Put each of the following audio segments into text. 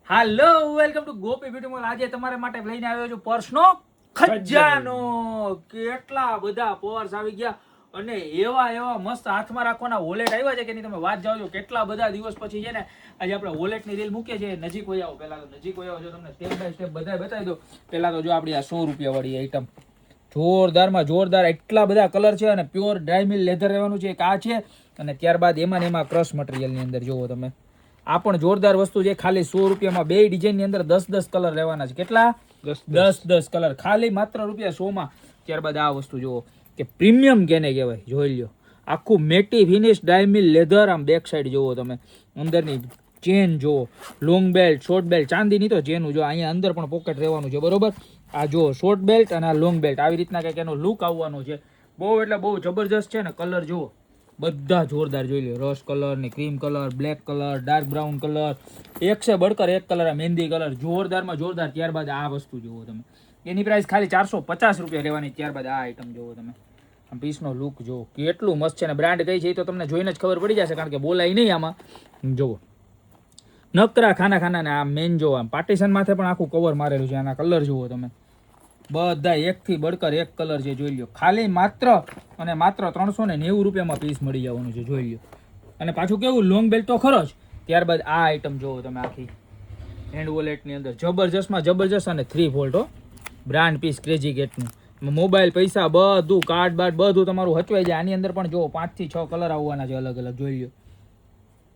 Hello welcome to Gopi beauty mall. આજે તમારા માટે લઈને આવ્યો છું પર્સનો ખજાનો. કેટલા બધા પર્સ આવી ગયા અને એવા મસ્ત હાથમાં રાખવાના વોલેટ આવ્યા છે કે નહીં તમે વાત જાઓ છો. કેટલા બધા દિવસ પછી છે ને આજે આપણે વોલેટની રીલ મૂકીએ છીએ. નજીક હોય આવો, પહેલા તો નજીક હોય આવો, જો તમને સ્ટેપ બાય સ્ટેપ બધા બતાવી દો. પહેલા તો જો આપણી આ 100 રૂપિયા વાળી આઈટમ, જોરદારમાં જોરદાર એટલા બધા કલર છે અને પ્યોર ડ્રાયમિલ લેધર રહેવાનું છે. એક આ છે અને ત્યારબાદ એમાં ને એમાં ક્રશ મટીરિયલની અંદર જોવો તમે. આ પણ જોરદાર વસ્તુ છે. ખાલી 100 રૂપિયામાં બે ડિઝાઇનની અંદર 10 કલર રહેવાના છે. કેટલા? 10 કલર ખાલી માત્ર ₹100 માં. ત્યારબાદ આ વસ્તુ જુઓ કે પ્રીમિયમ કેને કહેવાય, જોઈ લો. આખું મેટી ફિનિશ ડાયમિલ લેધર. આમ બેક સાઈડ જુઓ તમે, અંદરની ચેન જુઓ, લોંગ બેલ્ટ, શોર્ટ બેલ્ટ, ચાંદીની તો ચેનું જો. અહીંયા અંદર પણ પોકેટ રહેવાનું છે, બરોબર. આ જો શોર્ટ બેલ્ટ અને આ લોંગ બેલ્ટ, આવી રીતના કંઈક એનો લુક આવવાનો છે. બહુ એટલે બહુ જબરજસ્ત છે ને. કલર જુઓ બધા જોરદાર, જોઈ લો. રસ કલર ને cream colour, black colour, dark brown colour, એક છે બળકર એક કલર, મહેંદી કલર, જોરદારમાં જોરદાર. ત્યારબાદ આ વસ્તુ જુઓ તમે, એની પ્રાઇસ ખાલી 450 રૂપિયા રહેવાની. ત્યારબાદ આ આઈટમ જુઓ તમે, આમ પીસનો લુક જુઓ કેટલું મસ્ત છે ને. બ્રાન્ડ કઈ છે એ તો તમને જોઈને જ ખબર પડી જશે, કારણ કે બોલાય નહીં આમાં. જુઓ નકરા ખાના ને આ મેન જુઓ, આમ પાર્ટીશન માથે પણ આખું કવર મારેલું છે. આના કલર જુઓ તમે, બધા એકથી બળકર એક કલર છે, જોઈ લો. ખાલી માત્ર અને માત્ર 390 રૂપિયામાં પીસ મળી જવાનું છે, જોઈ લો. અને પાછું કેવું, લોંગ બેલ્ટ તો ખરો જ. ત્યારબાદ આ આઈટમ જોવો તમે, આખી હેન્ડ વોલેટની અંદર જબરજસ્તમાં જબરજસ્ત અને 3 ફોલ્ટ બ્રાન્ડ પીસ ક્રેઝી ગેટનું. મોબાઈલ, પૈસા બધું, કાર્ડ બાર્ડ બધું તમારું હચવાઈ જાય. આની અંદર પણ જો 5 થી 6 કલર આવવાના છે અલગ અલગ, જોઈ લો,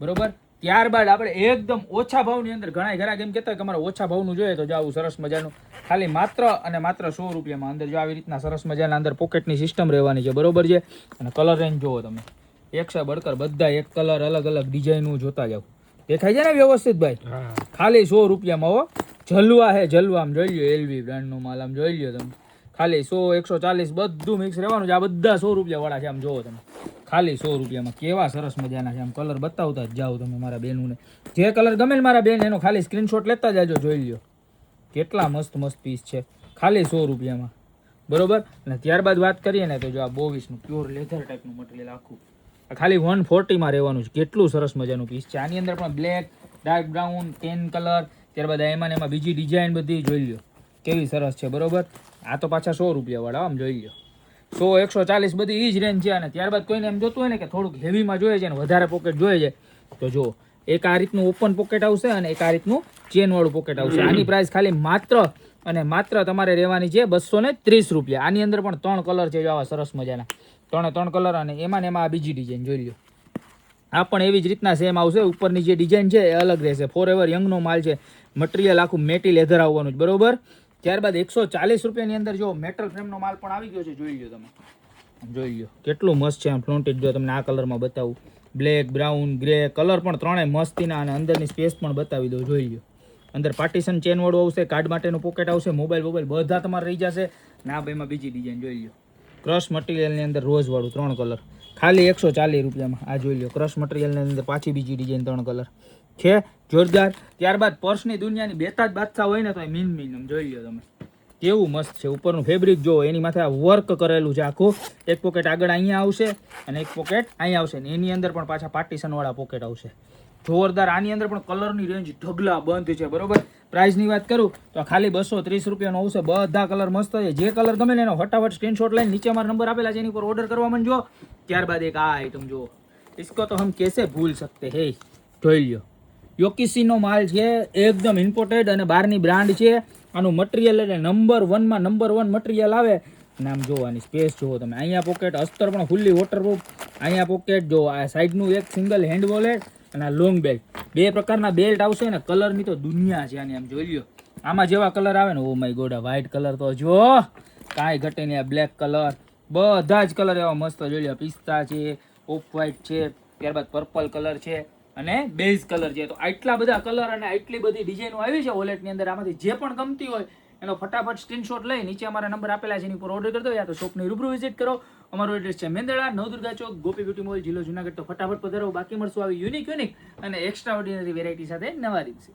બરોબર. ત્યારબાદ આપણે એકદમ ઓછા ભાવની અંદર, ઘણા ઘરાક એમ કહેતા કે અમારે ઓછા ભાવનું જોઈએ તો જાવું સરસ મજાનું, ખાલી માત્ર અને માત્ર 100 રૂપિયામાં અંદર જો આવી રીતના સરસ મજાના અંદર પોકેટની સિસ્ટમ રહેવાની છે, બરોબર છે. અને કલર રેન્જ જુઓ તમે, એકસે બળકર બધા એક કલર, અલગ અલગ ડિઝાઇનનું જોતા જાવ. દેખાય છે ને વ્યવસ્થિત ભાઈ? ખાલી 100 રૂપિયામાં હો. જલવા હે જલવા. આમ જોઈ લો, એલવી બ્રાન્ડનો માલ, આમ જોઈ લો તમે. ખાલી 100, 140 બધું મિક્સ રહેવાનું છે. આ બધા 100 રૂપિયા વાળા છે, આમ જોવો તમે. ખાલી 100 રૂપિયામાં કેવા સરસ મજાના છે. આમ કલર બતાવતા જ જાઓ તમે મારા બેનોને. જે કલર ગમે ને મારા બેન, એનો ખાલી સ્ક્રીનશોટ લેતા જાજો, જોઈ લો. કેટલા મસ્ત મસ્ત પીસ છે, ખાલી 100 રૂપિયામાં, બરોબર. અને ત્યારબાદ વાત કરીએ ને તો જો આ 22નું પ્યોર લેધર ટાઈપનું મટીરિયલ આખું ખાલી 140માં રહેવાનું છે. કેટલું સરસ મજાનું પીસ છે. આની અંદર પણ black, dark brown, ten colour, ત્યારબાદ એમાં ને એમાં બીજી ડિઝાઇન બધી જોઈ લો કેવી સરસ છે, બરોબર. આ તો પાછા 100 રૂપિયા વાળા, આમ જોઈ લો. 100, 140 બધી એ જ રેન્જ છે. અને ત્યારબાદ કોઈને એમ જોતું હોય ને કે થોડુંક હેવીમાં જોઈએ છે ને વધારે પોકેટ જોઈએ છે, તો જો એક આ રીતનું ઓપન પોકેટ આવશે અને એક આ રીતનું ચેન વાળું પોકેટ આવશે. આની પ્રાઇસ ખાલી માત્ર અને માત્ર તમારે રહેવાની છે 230 રૂપિયા. આની અંદર પણ 3 કલર છે, જો આવા સરસ મજાના 3 કલર. અને એમાં ને એમાં આ બીજી ડિઝાઇન જોઈ લો. આ પણ એવી જ રીતના સેમ આવશે. ઉપરની જે ડિઝાઇન છે એ અલગ રહેશે. ફોરએવર યંગનો માલ છે. મટીરિયલ આખું મેટી લેધર આવવાનું છે, બરોબર. ત્યારબાદ 140 રૂપિયાની અંદર જો મેટલ ફ્રેમનો માલ પણ આવી ગયો છે, જોઈ લો તમે. જોઈ લો કેટલું મસ્ત છે. આમ ફ્લોન્ટેડ જો તમને આ કલરમાં બતાવું, બ્લેક, બ્રાઉન, ગ્રે કલર પણ ત્રણેય મસ્તીના. અને અંદરની સ્પેસ પણ બતાવી દો, જોઈ લો. અંદર પાર્ટીશન ચેન વાળું આવશે, કાર્ડ માટેનું પોકેટ આવશે, મોબાઈલ બધા તમારે રહી જશે. ને આ ભાઈમાં બીજી ડિઝાઇન જોઈ લો, ક્રશ મટીરિયલની અંદર રોઝ વાળું 3 કલર, ખાલી 140 રૂપિયામાં. આ જોઈ લો, ક્રશ મટીરિયલની અંદર પાછી બીજી ડિઝાઇન 3 કલર છે, જોરદાર. ત્યારબાદ પર્સની દુનિયાની બેતાજ બાદશાહ હોય ને તો એ મીન જોઈ લો તમે, કેવું મસ્ત છે. ઉપરનું ફેબ્રિક જો, એની માથે આ વર્ક કરેલું છે આખું. એક પોકેટ આગળ અહીંયા આવશે અને એક પોકેટ અહીંયા આવશે ને એની અંદર પણ પાછા પાર્ટીશન વાળા પોકેટ આવશે, જોરદાર. આની અંદર પણ કલરની રેન્જ ઢગલા બંધ છે, બરોબર. પ્રાઇસની વાત કરું તો ખાલી 230 રૂપિયાનો આવશે. બધા કલર મસ્ત છે. જે કલર ગમે ને એનો ફટાફટ સ્ક્રીનશોટ લઈને નીચે મારા નંબર આપેલા છે એની પર ઓર્ડર કરવા માંડજો. ત્યારબાદ એક આ આઈટમ જુઓ, इसको तो हम कैसे भूल सकते हैं, જોઈ લો. યોકીસીનો માલ છે, એકદમ ઇમ્પોર્ટેડ અને બહારની બ્રાન્ડ છે. આનું મટીરિયલ એટલે નંબર 1 મટીરિયલ આવે. અને આમ જોવાની સ્પેસ જુઓ તમે. અહીંયા પોકેટ, અસ્તર પણ ફૂલ્લી વોટરપ્રૂફ. અહીંયા પોકેટ જો, આ સાઈડનું એક સિંગલ હેન્ડ વોલેટ અને આ લોંગ બેલ્ટ. 2 પ્રકારના બેલ્ટ આવશે અને કલરની તો દુનિયા છે આની. આમ જોઈ લો, આમાં જેવા કલર આવે ને, ઓ માય ગોડ, આ વ્હાઇટ કલર તો જો કાંઈ ઘટે નહીં. આ બ્લેક કલર, બધા જ કલર એવા મસ્ત જોઈ લો. પિસ્તા છે, ઓફ વ્હાઇટ છે, ત્યારબાદ પર્પલ કલર છે અને બેઝ કલર છે. તો આટલા બધા કલર અને આટલી બધી ડિઝાઇનો આવી છે વોલેટની અંદર. આમાંથી જે પણ ગમતી હોય એનો ફટાફટ સ્ક્રીનશોટ લઈ નીચે અમારા નંબર આપેલા છે એની પર ઓર્ડર કરી દો, યા તો શોપની રૂબરૂ વિઝિટ કરો. અમારો એડ્રેસ છે મેંદરડા, નવદુર્ગા ચોક, ગોપી બ્યુટી મોલ, જિલ્લો જુનાગઢ. તો ફટાફટ પધારો. બાકી મળશું આવી યુનિક અને એક્સ્ટ્રા ઓર્ડિનરી વેરાયટી સાથે નવા દિવસે.